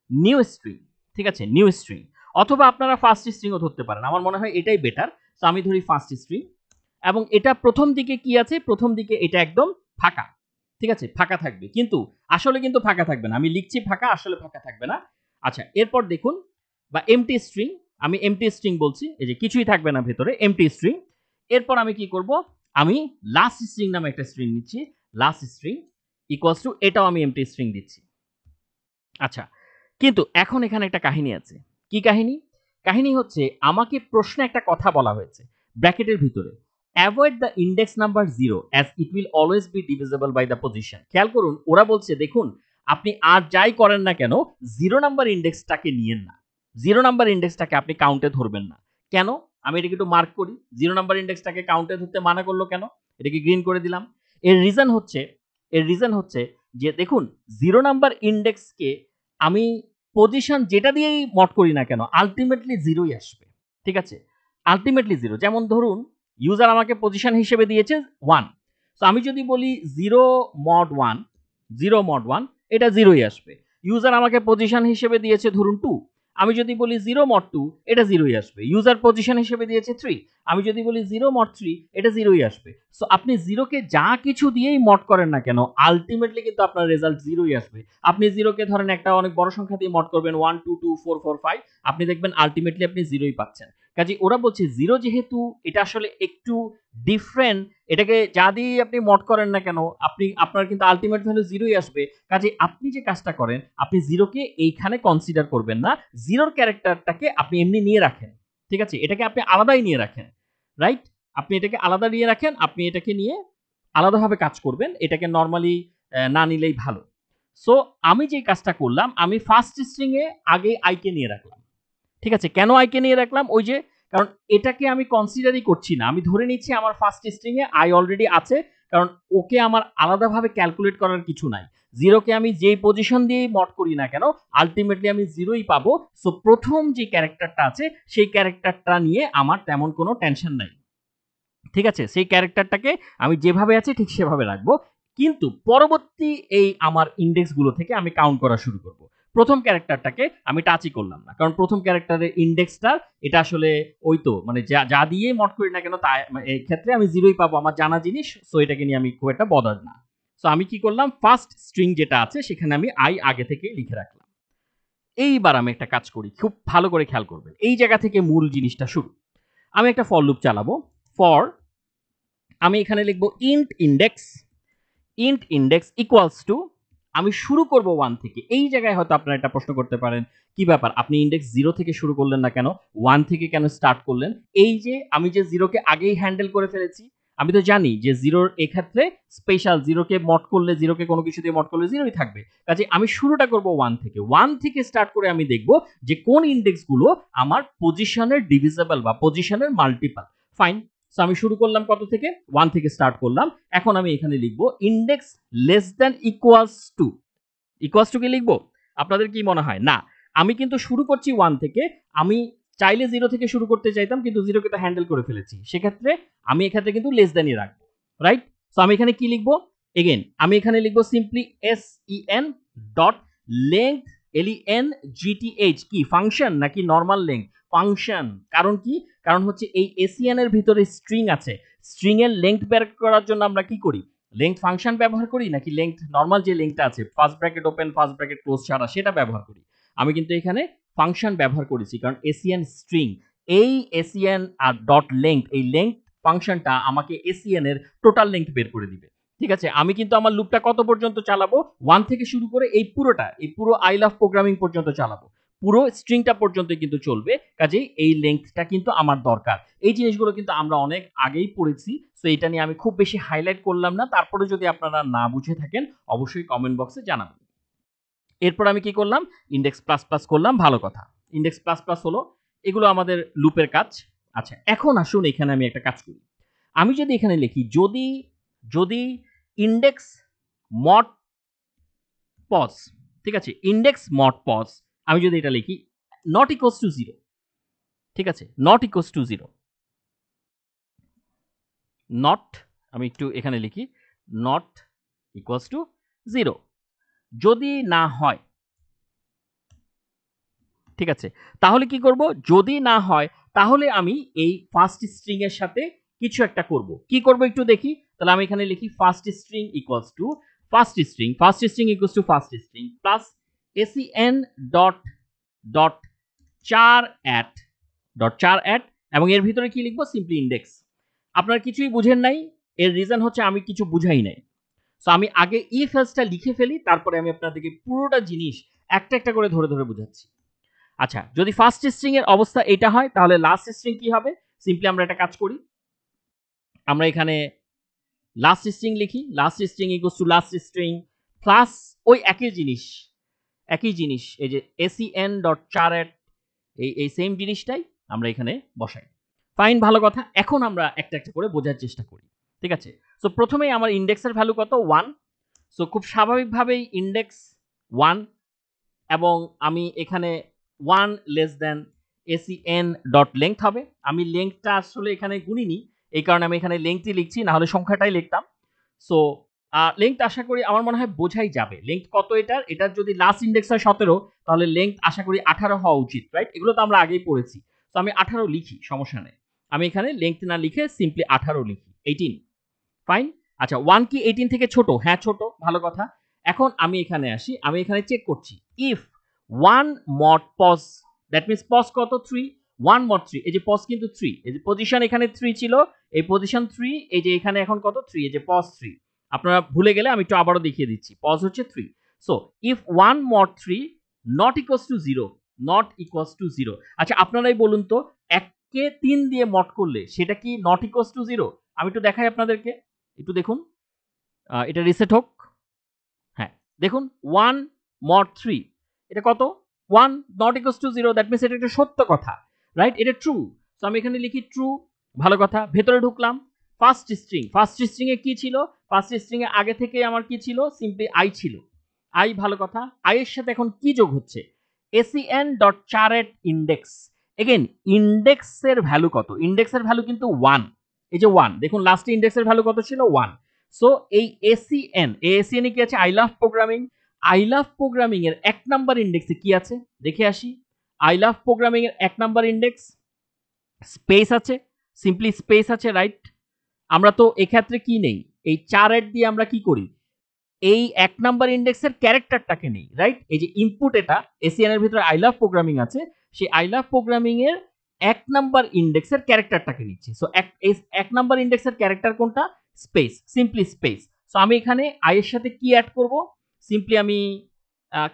নিউ স্ট্রিং, ঠিক আছে, নিউ স্ট্রিং, অথবা আপনারা ফার্স্ট স্ট্রিংও ধরতে পারেন, আমার মনে হয় এটাই বেটার। তো আমি ধরি ফার্স্ট স্ট্রিং, এবং এটা প্রথম দিকে কি আছে, প্রথম দিকে এটা একদম ফাঁকা, ঠিক আছে, ফাঁকা থাকবে, কিন্তু আসলে কিন্তু ফাঁকা থাকবে না, আমি লিখছি ফাঁকা, আসলে ফাঁকা থাকবে না। আচ্ছা, এরপর দেখুন, বা এমটি স্ট্রিং, আমি এমটি স্ট্রিং বলছি, এই যে কিছুই থাকবে না ভেতরে, এমটি স্ট্রিং। এরপর আমি কি করব, আমি লাস্ট স্ট্রিং নামে একটা স্ট্রিং নিচ্ছি, লাস্ট স্ট্রিং ইকুয়ালস টু, এটাও আমি এমটি স্ট্রিং দিচ্ছি। আচ্ছা, কিন্তু এখন এখানে একটা কাহিনী আছে। কি কাহিনী? কাহিনী হচ্ছে আমাকে প্রশ্নে একটা কথা বলা হয়েছে ব্র্যাকেটের ভিতরে, avoid the index number 0 as it will always be divisible by the position. খেয়াল করুন, ওরা বলছে দেখুন আপনি আর যাই করেন না কেন 0 নাম্বার ইন্ডেক্সটাকে নিয়েন না, 0 নাম্বার ইন্ডেক্সটাকে আপনি কাউন্টে ধরবেন না। কেন? আমি এটাকে একটু মার্ক করি, 0 নাম্বার ইন্ডেক্সটাকে কাউন্টে ধরতে মানা করলো কেন, এটাকে গ্রিন করে দিলাম। এর রিজন হচ্ছে যে দেখুন 0 নাম্বার ইন্ডেক্সকে আমি পজিশন যেটা দিয়েই মড করি না কেন আলটিমেটলি জিরোই আসবে, ঠিক আছে, আলটিমেটলি জিরো। যেমন ধরুন ইউজার আমাকে পজিশন হিসেবে দিয়েছে 1, তো আমি যদি বলি 0 mod 1, 0 mod 1, এটা জিরোই আসবে। ইউজার আমাকে পজিশন হিসেবে দিয়েছে ধরুন 2, আমি যদি বলি 0 mod 2, এটা জিরোই আসবে। ইউজার পজিশন হিসেবে দিয়েছে 3, আমি যদি বলি 0 mod 3, এটা জিরোই আসবে। সো আপনি জিরোকে যা কিছু দিয়েই মড করেন না কেন আলটিমেটলি কিন্তু আপনার রেজাল্ট জিরোই আসবে। আপনি জিরোকে ধরেন একটা অনেক বড় সংখ্যা দিয়ে মড করবেন 1 2 2 4 4 5, আপনি দেখবেন আলটিমেটলি আপনি জিরোই পাচ্ছেন। কাজে ওরা বলছে জিরো যেহেতু এটা আসলে একটু ডিফারেন্ট, এটাকে যা দিয়ে আপনি মড করেন না কেন আপনার কিন্তু আলটিমেট ভ্যালু জিরোই আসবে। কাজে আপনি যে কাজটা করেন, আপনি জিরোকে এইখানে কনসিডার করবেন না, জিরোর ক্যারেক্টারটাকে আপনি এমনি নিয়ে রাখেন, ঠিক আছে, এটাকে আপনি আলাদাই নিয়ে রাখেন, রাইট, আপনি এটাকে আলাদা নিয়ে রাখেন, আপনি এটাকে নিয়ে আলাদাভাবে কাজ করবেন, এটাকে নর্মালি না নিলেই ভালো। সো আমি যে কাজটা করলাম, আমি ফার্স্ট স্ট্রিং এ আগে আই কে নিয়ে রাখলাম, ঠিক আছে, কেন আই কে নিয়ে রাখলাম, ওই যে কারণ এটাকে আমি কনসিডারই করছি না, আমি ধরে নিচ্ছি আমার first string A I already আছে, কারণ ওকে আমার আলাদাভাবে ক্যালকুলেট করার কিছু নাই। জিরোকে আমি যেই পজিশন দিয়েই মড করি না কেন আলটিমেটলি আমি জিরোই পাবো। সো প্রথম যে ক্যারেক্টারটা আছে সেই ক্যারেক্টারটা নিয়ে আমার তেমন কোনো টেনশন নাই, ঠিক আছে, সেই ক্যারেক্টারটাকে আমি যেভাবে আছে ঠিক সেভাবে রাখবো। কিন্তু পরবর্তী এই আমার ইন্ডেক্সগুলো থেকে আমি কাউন্ট করা শুরু করব। প্রথম ক্যারেক্টারটাকে আমি টাচই করলাম না, কারণ প্রথম ক্যারেক্টারের ইন্ডেক্সটা এটা আসলে ওই তো মানে যা যা দিয়ে মড করি না কেন তা এই ক্ষেত্রে আমি জিরোই পাবো, আমার জানা জিনিস। সো এটাকে নিয়ে আমি খুব একটা বদার না। সো আমি কি করলাম, ফার্স্ট স্ট্রিং যেটা আছে সেখানে আমি আই আগে থেকে লিখে রাখলাম। এইবার আমি একটা কাজ করি, খুব ভালো করে খেয়াল করবেন, এই জায়গা থেকে মূল জিনিসটা শুরু। আমি একটা ফর লুপ চালাবো। ফর আমি এখানে লিখবো ইন্ট ইন্ডেক্স ইকুয়ালস টু, আমি শুরু করব 1 থেকে। এই জায়গায় হয়তো আপনারা একটা প্রশ্ন করতে পারেন, কি ব্যাপার আপনি ইন্ডেক্স 0 থেকে শুরু করলেন না কেন, 1 থেকে কেন স্টার্ট করলেন? এই যে আমি যে 0 কে আগেই হ্যান্ডেল করে ফেলেছি, আমি তো জানি যে 0 এর এক্ষেত্রে স্পেশাল, 0 কে মড করলে, 0 কে কোনো কিছু দিয়ে মড করলে 0ই থাকবে। কাজে আমি শুরুটা করব 1 থেকে, 1 থেকে স্টার্ট করে আমি দেখব যে কোন ইন্ডেক্স গুলো আমার পজিশনের ডিভিজিবল বা পজিশনের মাল্টিপল। ফাইন। সো আমি শুরু করলাম কত থেকে, 1 থেকে স্টার্ট করলাম। এখন আমি এখানে লিখবো index less than equals to, equals to কি লিখবো? আপনাদের কি মনে হয়? না, আমি কিন্তু শুরু করছি 1 থেকে, আমি চাইলে 0 থেকে শুরু করতে চাইতাম, কিন্তু 0 কে তো হ্যান্ডেল করে ফেলেছি, সেক্ষেত্রে আমি এক্ষেত্রে কিন্তু লেস দ্যানই রাখবো, রাইট? সো আমি এখানে কি লিখবো, এগেন আমি এখানে লিখবো simply sen dot length LENGTH, কি ফাংশন নাকি নরমাল লেংথ? ফাংশন। কারণ কি, কারণ হচ্ছে এই এসিএন এর ভিতরে স্ট্রিং আছে, স্ট্রিং এর লেংথ বের করার জন্য আমরা কি করি, লেংথ ফাংশন ব্যবহার করি নাকি লেংথ নরমাল যে লেংথটা আছে first bracket open first bracket close ছাড়া সেটা ব্যবহার করি? আমি কিন্তু এখানে ফাংশন ব্যবহার করেছি, কারণ এসিএন স্ট্রিং, এই এসিএন আর ডট লেংথ, এই লেংথ ফাংশনটা আমাকে এসিএন এর টোটাল লেংথ বের করে দিবে, ঠিক আছে। আমি কিন্তু আমার লুপটা কত পর্যন্ত চালাবো, 1 থেকে শুরু করে এই পুরোটা, এই পুরো আই লাভ প্রোগ্রামিং পর্যন্ত চালাবো, পুরো স্ট্রিংটা পর্যন্ত কিন্তু চলবে। কাজেই এই লেংথটা কিন্তু আমার দরকার। এই জিনিসগুলো কিন্তু আমরা অনেক আগেই পড়েছি, সো এটা নিয়ে আমি খুব বেশি হাইলাইট করলাম না। তারপরে যদি আপনারা না বুঝে থাকেন অবশ্যই কমেন্ট বক্সে জানাবেন। এরপর আমি কি করলাম, ইন্ডেক্স প্লাস প্লাস করলাম, ভালো কথা, ইন্ডেক্স প্লাস প্লাস হলো, এগুলো আমাদের লুপের কাজ। আচ্ছা, এখন আসুন এখানে আমি একটা কাজ করি। আমি যদি এখানে লিখি, যদি যদি ইন্ডেক্স মড পজ, ঠিক আছে, ইন্ডেক্স মড পজ, আমি যদি এটা লিখি নট ইকুয়ালস টু 0, ঠিক আছে, নট ইকুয়ালস টু 0, নট, আমি একটু এখানে লিখি, নট ইকুয়ালস টু 0 যদি না হয়, ঠিক আছে? তাহলে কি করব? যদি না হয় তাহলে আমি এই ফার্স্ট স্ট্রিং এর সাথে কিছু একটা করব। কি করব একটু দেখি। তাহলে আমি এখানে লিখি first string equals two first string equals two first string plus এসিএন dot dot 4 at dot 4 at এবং এর ভিতরে কি লিখব? Simply index. আপনারা কিছুই বুঝেন নাই, এর রিজন হচ্ছে আমি কিছু বুঝাই নাই। সো আমি আগে ইফ এলসটা লিখে ফেলি, তারপরে আমি আপনাদেরকে পুরোটা জিনিস একটা একটা করে ধরে ধরে বুঝাচ্ছি। আচ্ছা, যদি ফার্স্ট স্ট্রিং এর অবস্থা এটা হয় তাহলে লাস্ট স্ট্রিং কি হবে? সিম্পলি আমরা একটা কাজ করি, আমরা এখানে লাস্ট স্ট্রিং লিখি, last string equals to last string plus ওই একই জিনিস এই যে এসিএন ডট 4 এর এই সেম জিনিসটাই আমরা এখানে বসাই। ফাইন, ভালো কথা। এখন আমরা একটা একটা করে বোঝার চেষ্টা করি, ঠিক আছে? সো প্রথমেই আমার ইন্ডেক্সের ভ্যালু কত? 1। সো খুব স্বাভাবিকভাবেই ইন্ডেক্স 1 এবং আমি এখানে 1 লেস দেন এসিএন ডট লেংথ হবে। আমি লেংথটা আসলে এখানে গুনিনি, এই কারণে আমি এখানে লেংথই লিখছি, না হলে সংখ্যাটাই লিখতাম। সো লেংথ আশা করি আমার মনে হয় বোঝাই যাবে। লেংথ কত এটার? এটার যদি লাস্ট ইন্ডেক্স হয় 17, তাহলে লেংথ আশা করি 18 হওয়া উচিত, রাইট? এগুলো তো আমরা আগেই পড়েছি। তো আমি 18 লিখি, সমস্যা নেই। আমি এখানে লেংথ না লিখে সিম্পলি 18 লিখি, 18। ফাইন। আচ্ছা, 1 কি 18 থেকে ছোট? হ্যাঁ ছোট, ভালো কথা। এখন আমি এখানে আসি, আমি এখানে চেক করছি if 1 mod pos, that means pos কত? 3। 1 mod 3, এই যে পজ কিন্তু 3, এই যে পজিশন এখানে 3 ছিল, এই পজিশন 3, এই যে এখানে এখন কত? 3, এই যে পজ 3। আপনারা ভুলে গেলে আমি একটু আবারও দেখিয়ে দিচ্ছি, পজ হচ্ছে 3। So if 1 mod 3 not equals to 0, not equals to 0। আচ্ছা, আপনারাই বলুন তো, 1 কে 3 দিয়ে মড করলে সেটা কি নট ইকুয়ালস টু 0? আমি একটু দেখাই আপনাদেরকে, একটু দেখুন। এটা রিসেট হোক। হ্যাঁ, দেখুন 1 mod 3, এটা কত? 1 not equals to 0, that means এটা একটা সত্য কথা, রাইট? এটা ট্রু। সো আমি এখানে লিখি ট্রু, ভালো কথা। ভেতরে ঢুকলাম, ফার্স্ট স্ট্রিং এ কি ছিল? ফার্স্ট স্ট্রিং এ আগে থেকে আমার কি ছিল? সিম্পলি আই ছিল, আই, ভালো কথা। আই এর সাথে এখন কি যোগ হচ্ছে? এসিএন ডট 4 এর ইনডেক্স। এগেইন ইনডেক্সের ভ্যালু কত? ইনডেক্সের ভ্যালু কিন্তু 1, এই যে 1, দেখুন লাস্টে ইনডেক্সের ভ্যালু কত ছিল? 1। সো এই এসিএন এ কি আছে? I love programming. I love programming এর 1 নাম্বার ইনডেক্সে কি আছে দেখে আসি। আই লাভ প্রোগ্রামিং এর 1 নাম্বার ইনডেক্স স্পেস আছে, সিম্পলি স্পেস আছে, রাইট? আমরা তো এক্ষেত্রে কি নেই, এই 4 এর দিয়ে আমরা কি করি? এই 1 নাম্বার ইনডেক্সের ক্যারেক্টারটাকে নেই, রাইট? এই যে ইনপুট, এটা এসিএন এর ভিতরে আই লাভ প্রোগ্রামিং আছে, সেই আই লাভ প্রোগ্রামিং এর 1 নাম্বার ইনডেক্সের ক্যারেক্টারটাকে নিচ্ছে। সো 1 নাম্বার ইনডেক্সের ক্যারেক্টার কোনটা? Space, simply space. সো আমি এখানে আই এর সাথে কি অ্যাড করব? সিম্পলি আমি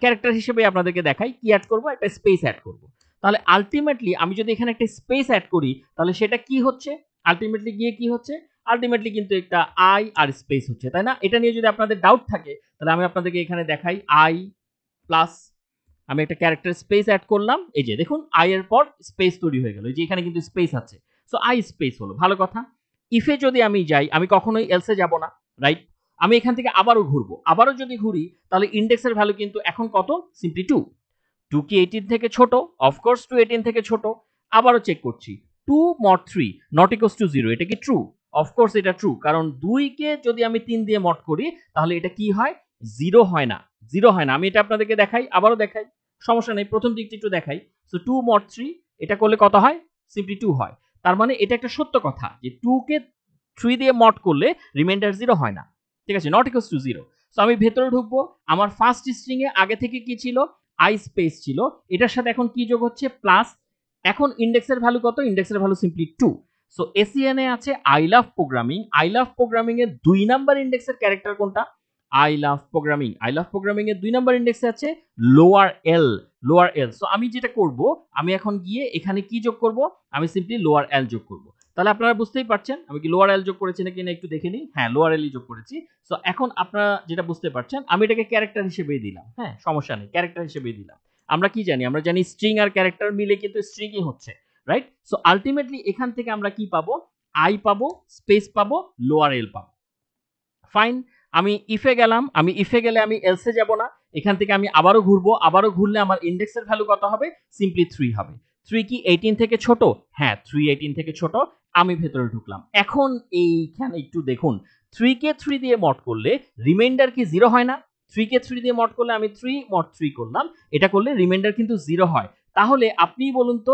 ক্যারেক্টার হিসেবে আপনাদেরকে দেখাই কি অ্যাড করব, একটা স্পেস অ্যাড করব। তাহলে আলটিমেটলি আমি যদি এখানে একটা স্পেস অ্যাড করি, তাহলে সেটা কি হচ্ছে? আলটিমেটলি গিয়ে কি হচ্ছে? আলটিমেটলি কিন্তু একটা আই আর স্পেস হচ্ছে, তাই না? এটা নিয়ে যদি আপনাদের ডাউট থাকে, তাহলে আমি আপনাদেরকে এখানে দেখাই, আই প্লাস আমি একটা ক্যারেক্টার স্পেস অ্যাড করলাম, এই যে দেখুন আই এর পর স্পেস তৈরি হয়ে গেল, এই যে এখানে কিন্তু স্পেস আছে। সো আই স্পেস হলো, ভালো কথা। ইফে যদি আমি যাই, আমি কখনোই এলসে যাব না, রাইট? আমি এখান থেকে আবারও ঘুরবো, আবারও যদি ঘুরি, তাহলে ইনডেক্সের ভ্যালু কিন্তু এখন কত? সিম্পলি 2। 2 কি 18 থেকে ছোট? অফকোর্স 2 18 থেকে ছোট। আবারও চেক করছি, 2 mod 3 নট ইকুয়ালস টু 0, এটা কি ট্রু? অফকোর্স এটা ট্রু, কারণ 2 কে যদি আমি 3 দিয়ে মড করি, তাহলে এটা কি হয়? 0 হয় না, 0 হয় না। আমি এটা আপনাদেরকে দেখাই, আবারও দেখাই, সমস্যা নেই, প্রথম দিকটা একটু দেখাই। সো 2 mod 3 এটা করলে কত হয়? সিম্পলি 2 হয়। তার মানে এটা একটা সত্য কথা যে 2 কে 3 দিয়ে মড করলে রিমাইন্ডার 0 হয় না, ঠিক আছে? Not equals to 0। সো আমি ভেতরে ঢুকবো, আমার ফার্স্ট স্ট্রিং এ আগে থেকে কি ছিল? আই স্পেস ছিল, এটার সাথে এখন কি যোগ হচ্ছে? প্লাস। এখন ইনডেক্সের ভ্যালু কত? ইনডেক্সের ভ্যালু সিম্পলি 2। সো এসিএন এ আছে I love programming, I love programming এর 2 নাম্বার ইনডেক্সের ক্যারেক্টার কোনটা? I love programming, I love programming এর 2 নাম্বার ইনডেক্সে আছে লোয়ার এল, লোয়ার এল। সো আমি যেটা করব, আমি এখন গিয়ে এখানে কি যোগ করব? আমি সিম্পলি লোয়ার এল যোগ করব। তাহলে আপনারা বুঝতেই পারছেন আমি কি লোয়ার এল যোগ করেছি নাকি না, একটু দেখে নিই। হ্যাঁ, লোয়ার এলই যোগ করেছি। সো এখন আপনারা যেটা বুঝতে পারছেন, আমি এটাকে ক্যারেক্টার হিসেবেই দিলাম। হ্যাঁ, সমস্যা নেই, ক্যারেক্টার হিসেবেই দিলাম। আমরা কি জানি? আমরা জানি স্ট্রিং আর ক্যারেক্টার মিলে কিন্তু স্ট্রিংই হচ্ছে, রাইট? সো আলটিমেটলি এখান থেকে আমরা কি পাবো? আই পাবো, স্পেস পাবো, লোয়ার এল পাবো। ফাইন। আমি ইফে গেলাম, আমি ইফে গেলে আমি এলসে যাব না, এখান থেকে আমি আবারও ঘুরবো, আবারও ঘুরলে আমার ইনডেক্সের ভ্যালু কত হবে? সিম্পলি 3 হবে। 3 কি 18 থেকে ছোট? হ্যাঁ, 3 18 থেকে ছোট। আমি ভেতরে ঢুকলাম। এখন এইখানে একটু দেখুন, 3 কে 3 দিয়ে মড করলে রিমাইন্ডার কি 0 হয় না? 3 কে 3 দিয়ে মড করলে আমি 3 mod 3 করলাম। এটা করলে রিমাইন্ডার কিন্তু 0 হয়। তাহলে আপনিই বলুন তো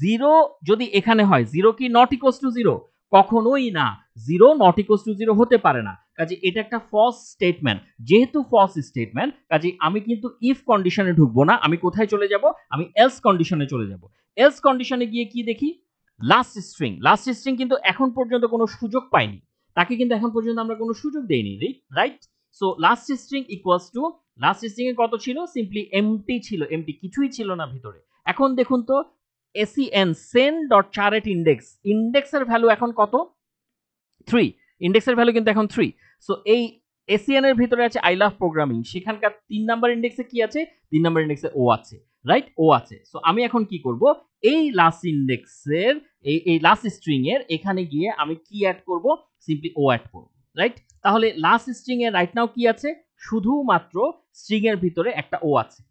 0 যদি এখানে হয় 0 কি নট ইকুয়ালস টু 0? কখনোই না। 0 নট ইকুয়ালস টু 0 হতে পারে না। কাজেই এটা একটা ফলস স্টেটমেন্ট। যেহেতু ফলস স্টেটমেন্ট, কাজেই আমি কিন্তু ইফ কন্ডিশনে ঢুকবো না। আমি কোথায় চলে যাব? আমি এলস কন্ডিশনে চলে যাব। এলস কন্ডিশনে গিয়ে কি দেখি? Last string. লাস্ট স্ট্রিং কিন্তু এখন পর্যন্ত কোনো সুযোগ পায়নি। তাকে কিন্তু এখন পর্যন্ত আমরা কোনো সুযোগ দেইনি, right? So last string equals to, last string এ কত ছিল? সিম্পলি এমটি ছিল, এমটি কিছুই ছিল না ভিতরে। এখন দেখুন তো sen sen.charet index, ইন্ডেক্সের ভ্যালু এখন কত? 3। ইন্ডেক্সের ভ্যালু কিন্তু এখন 3। সো এই এসিএন এর ভিতরে আছে আই লাভ প্রোগ্রামিং, সেখানকার 3 নাম্বার ইন্ডেক্সে কি আছে? 3 নাম্বার ইন্ডেক্সে ও আছে, রাইট? ও আছে। সো আমি এখন কি করব? এই লাস্ট ইন্ডেক্সের এই লাস্ট স্ট্রিং এর এখানে গিয়ে আমি কি অ্যাড করব? সিম্পলি ও অ্যাড করব, রাইট? তাহলে লাস্ট স্ট্রিং এর রাইট নাও কি আছে? শুধুমাত্র স্ট্রিং এর ভিতরে একটা ও আছে,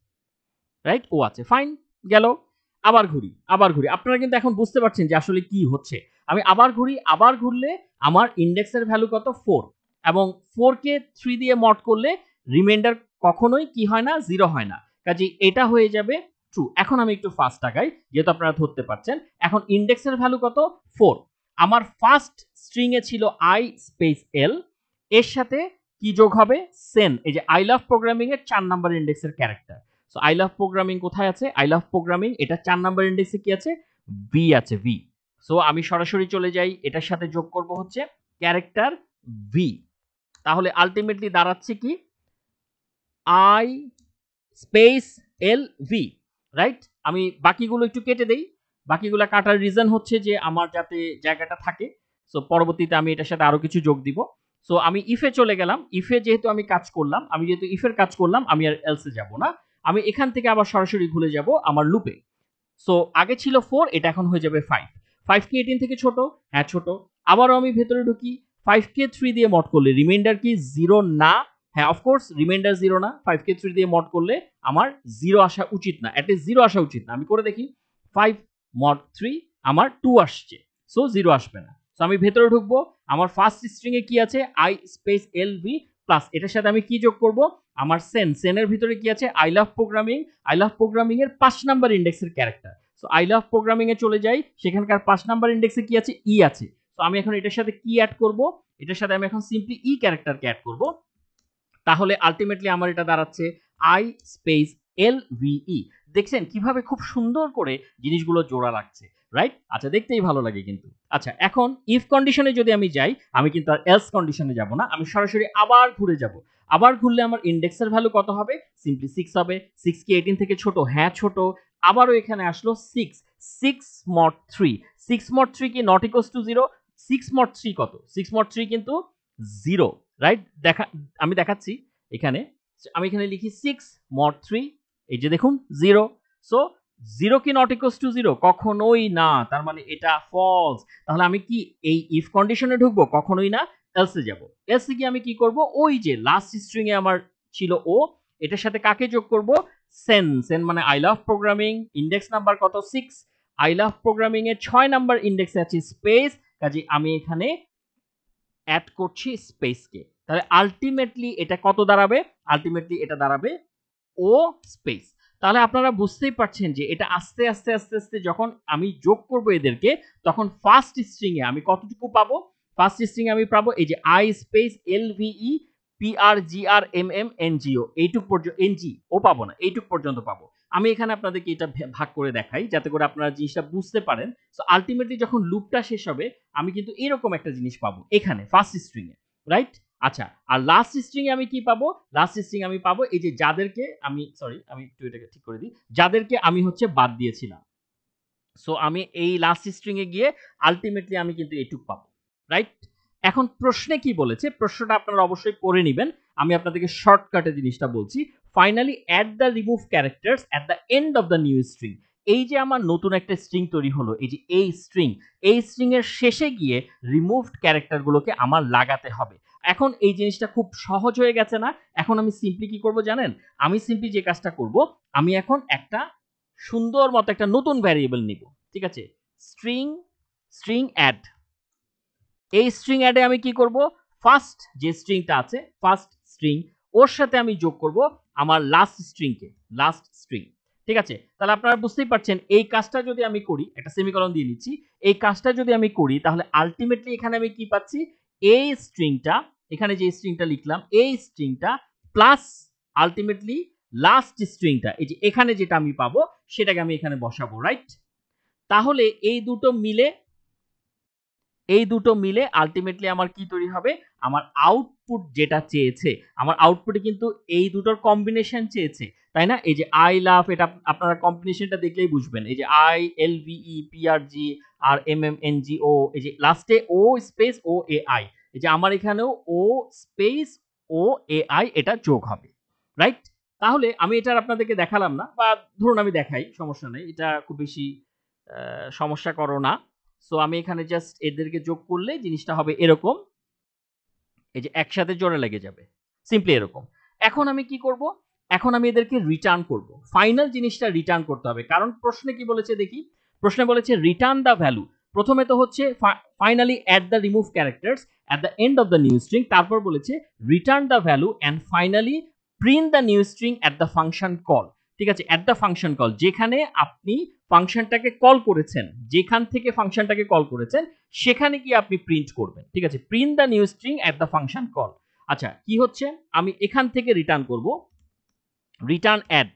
রাইট? ও আছে, ফাইন, গেল। আবার ঘুরি, আবার ঘুরি। আপনারা কিন্তু এখন বুঝতে পারছেন যে আসলে কি হচ্ছে। আমি আবার ঘুরি, আবার ঘুরলে আমার ইন্ডেক্সের ভ্যালু কত? 4। এবং 4 কে 3 দিয়ে মড করলে রিমাইন্ডার কখনোই কি হয় না? 0 হয় না। কাজেই এটা হয়ে যাবে ট্রু। এখন আমি একটু ফাস্ট আগাই, যেহেতু আপনারা ধরতে পারছেন। এখন ইন্ডেক্সের ভ্যালু কত? 4। আমার ফার্স্ট স্ট্রিং এ ছিল আই স্পেস এল, এর সাথে কি যোগ হবে? সেন, এই যে আই লাভ প্রোগ্রামিং এর 4 নাম্বার ইন্ডেক্সের character. So I love programming কোথায় আছে? আই লাভ প্রোগ্রামিং এটা 4 নাম্বার ইন্ডেক্সে কি আছে? ভি আছে, ভি। সো আমি সরাসরি চলে যাই, এটার সাথে যোগ করব হচ্ছে ক্যারেক্টার ভি। তাহলে আলটিমেটলি দাঁড়াচ্ছে কি? I space L V, right? আমি বাকিগুলো একটু কেটে দেই। বাকিগুলো কাটার রিজন হচ্ছে যে আমার যাতে জায়গাটা থাকে। সো পরবর্তীতে আমি এটার সাথে আরো কিছু যোগ দিব। সো আমি ইফে চলে গেলাম। ইফে যেহেতু আমি কাজ করলাম, আমি যেহেতু ইফের কাজ করলাম, আমি আর এলসে যাব না। আমি এখান থেকে আবার সরাসরি ভুলে যাব আমার লুপে। সো আগে ছিল 4, এটা এখন হয়ে যাবে 5। 5 কি 18 থেকে ছোট? হ্যাঁ ছোট। আবারও আমি ভেতরে ঢুকি। 5 কে 3 দিয়ে মড করলে রিমাইন্ডার কি 0 না? হ্যাঁ অফকোর্স রিমাইন্ডার 0 না। 5 কে 3 দিয়ে মড করলে আমার 0 আসা উচিত না, অ্যাটলিস্ট 0 আসা উচিত না। আমি করে দেখি, 5 মড 3 আমার 2 আসছে, সো 0 আসবে না। সো আমি ভেতরে ঢুকবো। আমার ফার্স্ট স্ট্রিং এ কি আছে? I space L V plus, এটার সাথে আমি কি যোগ করব? আমার সেনের ভিতরে কি আছে? I love programming. I love programming এর 5 নাম্বার ইন্ডেক্সের character. So I love programming এ চলে যাই, সেখানকার 5 নাম্বার ইন্ডেক্সে কি আছে? ই আছে। সো আমি এখন এটার সাথে কি অ্যাড করব? এটার সাথে আমি এখন সিম্পলি ই ক্যারেক্টারকে অ্যাড করব। তাহলে আলটিমেটলি আমার এটা দাঁড়াচ্ছে আই স্পেস এল ভিই। দেখছেন কিভাবে খুব সুন্দর করে জিনিসগুলো জোড়া লাগছে, রাইট? আচ্ছা, দেখতেই ভালো লাগে কিন্তু। আচ্ছা, এখন ইফ কন্ডিশনে যদি আমি যাই, আমি কিন্তু আর এলস কন্ডিশনে যাব না, আমি সরাসরি আবার ঘুরে যাব। আবার ঘুরলে আমার ইন্ডেক্সের ভ্যালু কত হবে? সিম্পলি 6 হবে। 6 কি 18 থেকে ছোট? হ্যাঁ ছোট। আবারও এখানে আসলো 6। 6 mod 3। 6 mod 3 কি নট ইকুয়ালস টু 0? 6 mod 3 কত? 6 mod 3 কিন্তু 0, রাইট? আমি দেখাচ্ছি এখানে। আমি এখানে লিখি 6 mod 3, এই যে দেখুন 0। সো 0 কি নট ইকুয়ালস টু 0? কখনোই না। তার মানে এটা ফলস। তাহলে আমি কি এই ইফ কন্ডিশনে ঢুকবো? কখনোই না, এলসে যাব। এলসে গিয়ে আমি কি করব? ওই যে লাস্ট স্ট্রিং এ আমার ছিল ও, এটার সাথে কাকে যোগ করব? সেন মানে I love programming, index number কত? 6। আই লাভ প্রোগ্রামিং এর 6 নাম্বার ইন্ডেক্সে আছে স্পেস, কাজে আমি এখানে অ্যাড করছি স্পেসকে। তাহলে আলটিমেটলি এটা কত দাঁড়াবে? আলটিমেটলি এটা দাঁড়াবে ও স্পেস। তাহলে আপনারা বুঝতেই পারছেন যে এটা আস্তে আস্তে আস্তে আস্তে যখন আমি যোগ করব এদেরকে, তখন ফার্স্ট স্ট্রিং এ আমি কতটুকু পাবো? ফার্স্ট স্ট্রিং এ আমি পাবো এই যে I space L V E P R G R M M N G O, এইটুক পর্যন্ত, এন জি ও পাবো না, এইটুক পর্যন্ত পাবো। আমি এখানে আপনাদেরকে এটা ভাগ করে দেখাই যাতে করে আপনারা জিনিসটা বুঝতে পারেন। সো আলটিমেটলি যখন লুপটা শেষ হবে, আমি কিন্তু এরকম একটা জিনিস পাবো এখানে ফার্স্ট স্ট্রিং এ, রাইট? আচ্ছা, আর লাস্ট স্ট্রিং এ আমি কি পাবো? লাস্ট স্ট্রিং আমি পাবো এই যে যাদেরকে আমি, সরি আমি একটু এটাকে ঠিক করে দিই, যাদেরকে আমি হচ্ছে বাদ দিয়েছিলাম। সো আমি এই লাস্ট স্ট্রিং এ গিয়ে আলটিমেটলি আমি কিন্তু এইটুক পাবো, রাইট? এখন প্রশ্নে কি বলেছে? প্রশ্নটা আপনারা অবশ্যই পড়ে নেবেন। আমি আপনাদেরকে শর্টকাটে জিনিসটা বলছি। Finally add the remove characters at the end of the new string. এই যে আমার নতুন একটা স্ট্রিং তৈরি হলো, এই যে এই স্ট্রিং এর শেষে গিয়ে রিমুভড ক্যারেক্টার গুলোকে আমার লাগাতে হবে। এখন এই জিনিসটা খুব সহজ হয়ে গেছে না? এখন আমি সিম্পলি কি করব জানেন? আমি সিম্পলি যে কাজটা করব, আমি এখন একটা সুন্দর মতো একটা নতুন ভ্যারিয়েবল নিব, ঠিক আছে, স্ট্রিং অ্যাড। এই স্ট্রিং অ্যাডে আমি কি করব, ফার্স্ট যে স্ট্রিংটা আছে ফার্স্ট স্ট্রিং ওর সাথে আমি যোগ করব আমার লাস্ট স্ট্রিং, ঠিক আছে। তাহলে আপনারা বুঝতেই পারছেন এই কাজটা যদি আমি করি, একটা সেমিকোলন দিয়ে নিচ্ছি, এই কাজটা যদি আমি করি তাহলে আলটিমেটলি এখানে আমি কি পাচ্ছি, এই স্ট্রিংটা, এখানে যে স্ট্রিংটা লিখলাম এই স্ট্রিংটা প্লাস আলটিমেটলি লাস্ট স্ট্রিংটা, এই যে এখানে যেটা আমি পাবো সেটাকে আমি এখানে বসাবো, রাইট। তাহলে এই দুটো মিলে আলটিমেটলি আমার কি তৈরি হবে, আমার আউটপুট যেটা চেয়েছে, আমার আউটপুটে কিন্তু এই দুটোর কম্বিনেশন চেয়েছে, তাই না। এই যে আই লাভ, এটা আপনারা কম্বিনেশনটা দেখলেই বুঝবেন, এই যে I L V E P R G R M M N G O, এই যে লাস্টে ও স্পেস ও এ আই, এই যে আমার এখানেও ও স্পেস ও এ আই এটা যোগ হবে, রাইট। তাহলে আমি এটা আপনাদেরকে দেখালাম না, বা ধরুন আমি দেখাই, সমস্যা নেই, এটা খুব বেশি সমস্যা করো না। সো আমি এখানে জাস্ট এদেরকে যোগ করলে জিনিসটা হবে এরকম, এই যে একসাথে জোড়া লেগে যাবে, সিম্পলি এরকম। এখন আমি কি করব, এখন আমি এদেরকে রিটার্ন করব, ফাইনাল জিনিসটা রিটার্ন করতে হবে, কারণ প্রশ্নে কি বলেছে দেখি, প্রশ্নে বলেছে রিটার্ন দ্য ভ্যালু। প্রথমে তো হচ্ছে finally at the remove characters at the end of the new string, তারপর বলেছে return the value and finally print the new string at the function call, ঠিক আছে, অ্যাট দ্য ফাংশন কল, যেখানে আপনি ফাংশনটাকে কল করেছেন, যেখান থেকে ফাংশনটাকে কল করেছেন সেখানে কি আপনি প্রিন্ট করবেন, ঠিক আছে, print the new string at the function call. আচ্ছা কি হচ্ছে, আমি এখান থেকে রিটার্ন করব রিটার্ন অ্যাড।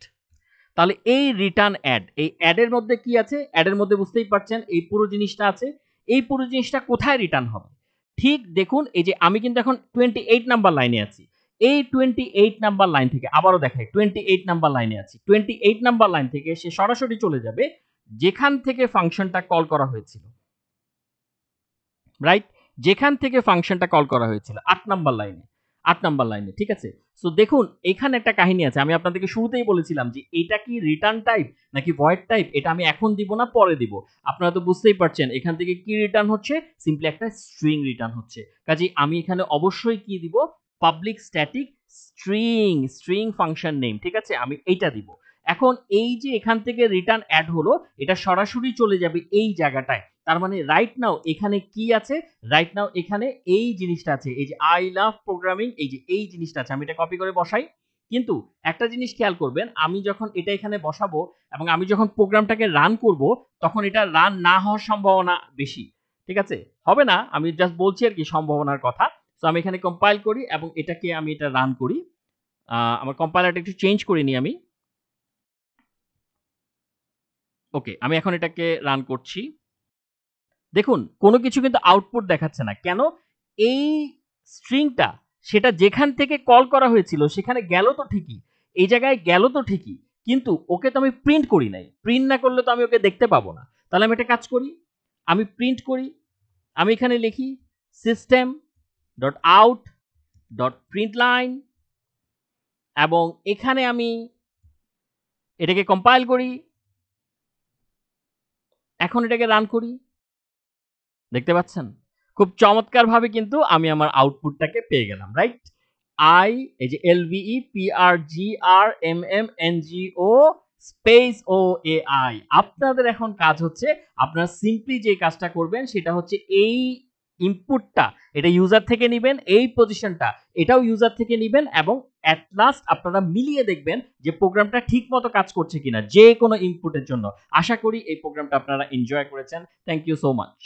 তাহলে এই রিটার্ন অ্যাড, এই অ্যাডের মধ্যে কি আছে, অ্যাডের মধ্যে বুঝতেই পারছেন এই পুরো জিনিসটা আছে, এই পুরো জিনিসটা কোথায় রিটার্ন হবে, ঠিক দেখুন এই যে আমি কিন্তু এখন 28 নাম্বার লাইনে আছি, এই 28 নাম্বার লাইন থেকে আবারও দেখাই 28 নাম্বার লাইনে আছি, 28 নাম্বার লাইন থেকে সে সরাসরি চলে যাবে যেখান থেকে ফাংশনটা কল করা হয়েছিল, রাইট, যেখান থেকে ফাংশনটা কল করা হয়েছিল 8 নাম্বার লাইনে, ঠিক আছে। সো দেখুন এখানে একটা কাহিনী আছে, আমি আপনাদেরকে শুরুতেই বলেছিলাম যে এটা কি রিটার্ন টাইপ নাকি ভয়েড টাইপ, এটা আমি এখন দিব না পরে দিব, আপনারা তো বুঝতেই পারছেন এখান থেকে কি রিটার্ন হচ্ছে, সিম্পলি একটা স্ট্রিং রিটার্ন হচ্ছে, কাজেই আমি এখানে অবশ্যই কি দিব, public static string function name, ঠিক আছে, আমি এইটা দিব। এখন এই যে এখান থেকে রিটার্ন অ্যাড হলো, এটা সরাসরি চলে যাবে এই জায়গাটায়, তার মানে রাইট নাও এখানে কি আছে, রাইট নাও এখানে এই জিনিসটা আছে, এই যে আই লাভ প্রোগ্রামিং, এই যে এই জিনিসটা আছে, আমি এটা কপি করে বসাই। কিন্তু একটা জিনিস খেয়াল করবেন, আমি যখন এটা এখানে বসাবো এবং আমি যখন প্রোগ্রামটাকে রান করব তখন এটা রান না হওয়ার সম্ভাবনা বেশি, ঠিক আছে, হবে না, আমি জাস্ট বলছি আর কি সম্ভাবনার কথা। তো আমি এখানে কম্পাইল করি এবং এটাকে আমি এটা রান করি, আমার কম্পাইলারটা একটু চেঞ্জ করে নিই আমি, ওকে, আমি এখন এটাকে রান করছি। দেখুন কোনো কিছু কিন্তু আউটপুট দেখাচ্ছে না কেন, এই স্ট্রিংটা সেটা যেখান থেকে কল করা হয়েছিল সেখানে গেল তো ঠিকই, এই জায়গায় গেল তো ঠিকই, কিন্তু ওকে তো আমি প্রিন্ট করি নাই, প্রিন্ট না করলে তো আমি ওকে দেখতে পাবো না। তাহলে আমি একটা কাজ করি, আমি প্রিন্ট করি, আমি এখানে লিখি system dot out dot print line, এবং এখানে আমি এটাকে কম্পাইল করি, এখন এটাকে রান করি, দেখতে পাচ্ছেন খুব চমৎকার ভাবে কিন্তু আমি আমার আউটপুটটাকে পেয়ে গেলাম, রাইট। আই, এই যে L V E P R G R M M N G O space O A I. আপনাদের এখন কাজ হচ্ছে, আপনারা সিম্পলি যে কাজটা করবেন সেটা হচ্ছে এই ইনপুটটা এটা ইউজার থেকে নেবেন, এই পজিশনটা এটাও ইউজার থেকে নেবেন, এবং অ্যাট লাস্ট আপনারা মিলিয়ে দেখবেন যে প্রোগ্রামটা ঠিক মতো কাজ করছে কিনা যে কোনো ইনপুটের জন্য। আশা করি এই প্রোগ্রামটা আপনারা এনজয় করেছেন। Thank you so much.